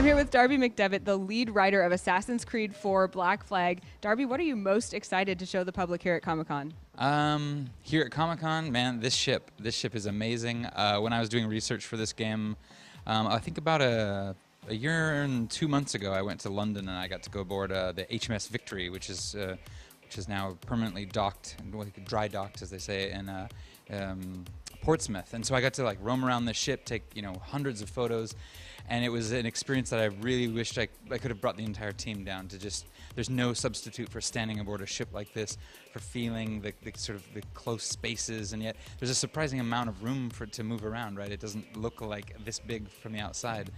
here with Darby McDevitt, the lead writer of Assassin's Creed 4 Black Flag. Darby, what are you most excited to show the public here at Comic-Con? Here at Comic-Con, man, this ship is amazing. When I was doing research for this game, I think about a year and 2 months ago, I went to London and I got to go aboard the HMS Victory, which is now permanently docked, dry docked, as they say, in Portsmouth. And so I got to like roam around the ship, take hundreds of photos, and it was an experience that I really wished I could have brought the entire team down to. Just there's no substitute for standing aboard a ship like this, for feeling the sort of the close spaces, and yet there's a surprising amount of room for it to move around. Right, it doesn't look like this big from the outside.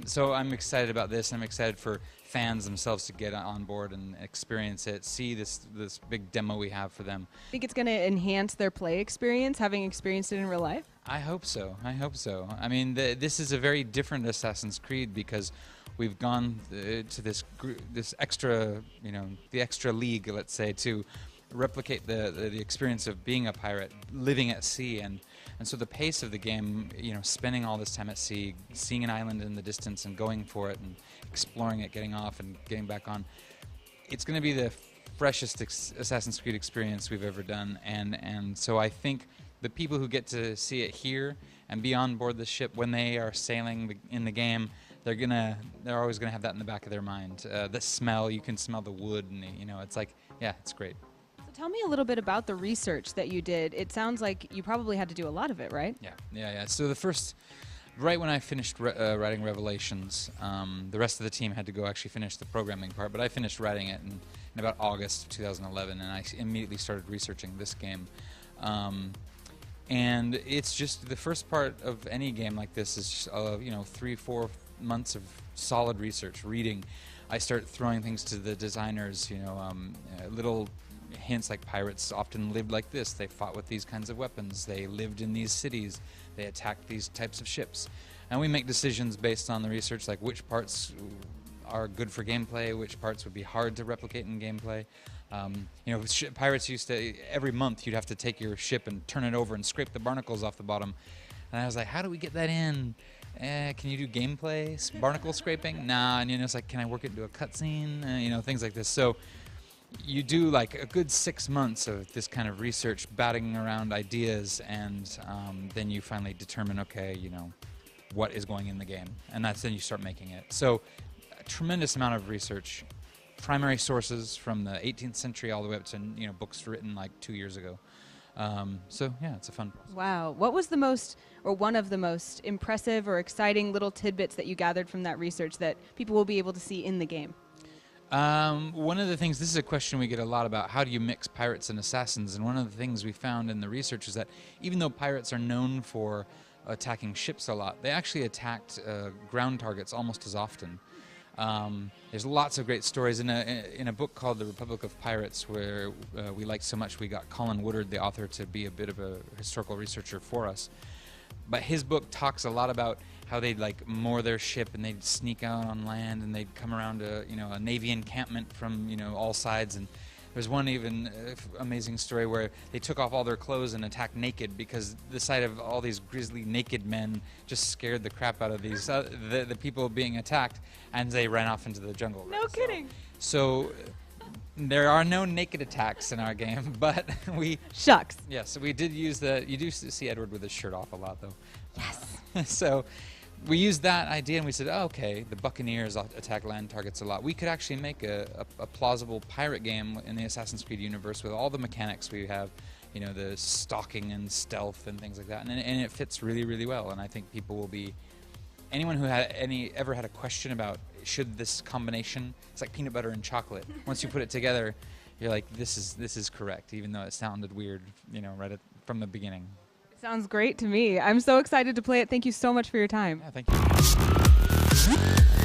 So I'm excited about this. I'm excited for fans themselves to get on board and experience it, see this big demo we have for them. Think it's going to enhance their play experience, having experienced it in real life? I hope so. I hope so. I mean, this is a very different Assassin's Creed because we've gone to this extra, the extra league, let's say, to replicate the experience of being a pirate, living at sea, and so the pace of the game, spending all this time at sea, seeing an island in the distance and going for it and exploring it, getting off and getting back on, it's going to be the freshest Assassin's Creed experience we've ever done, and so I think the people who get to see it here and be on board the ship when they are sailing in the game, they're always gonna have that in the back of their mind. The smell, you can smell the wood, and it's like, yeah, it's great. So tell me a little bit about the research that you did. It sounds like you probably had to do a lot of it, right? Yeah. So right when I finished writing Revelations, the rest of the team had to go actually finish the programming part, but I finished writing it in about August of 2011, and I immediately started researching this game. And it's just the first part of any game like this is just, 3-4 months of solid research, reading. I start throwing things to the designers, little hints like pirates often lived like this. They fought with these kinds of weapons. They lived in these cities. They attacked these types of ships. And we make decisions based on the research, like which parts are good for gameplay, which parts would be hard to replicate in gameplay. Pirates used to, every month you'd have to take your ship and turn it over and scrape the barnacles off the bottom. And I was like, how do we get that in? Can you do gameplay, barnacle scraping? Nah, and it's like, can I work it into a cutscene? Things like this. So you do like a good 6 months of this kind of research, batting around ideas, and then you finally determine, okay, what is going in the game. And then you start making it. So a tremendous amount of research. Primary sources from the 18th century all the way up to books written like 2 years ago. So yeah, it's a fun process. Wow. What was the most, or one of the most impressive or exciting little tidbits that you gathered from that research that people will be able to see in the game? One of the things, this is a question we get a lot about, how do you mix pirates and assassins? And one of the things we found in the research is that even though pirates are known for attacking ships a lot, they actually attacked ground targets almost as often. There's lots of great stories in a book called The Republic of Pirates, where we liked so much we got Colin Woodard, the author, to be a bit of a historical researcher for us. But his book talks a lot about how they'd like moor their ship and they'd sneak out on land and they'd come around a Navy encampment from all sides. And there's one even amazing story where they took off all their clothes and attacked naked because the sight of all these grisly naked men just scared the crap out of these the people being attacked, and they ran off into the jungle. No kidding. So there are no naked attacks in our game, but Shucks. Yeah, so we did use you do see Edward with his shirt off a lot, though. Yes. So we used that idea and we said, oh, okay, the Buccaneers attack land targets a lot. We could actually make a plausible pirate game in the Assassin's Creed universe with all the mechanics we have, the stalking and stealth and things like that. And it fits really, really well. And I think people will be, anyone who ever had a question about should this combination, it's like peanut butter and chocolate. Once you put it together, you're like, this is correct, even though it sounded weird, right from the beginning. Sounds great to me. I'm so excited to play it. Thank you so much for your time. Yeah, thank you.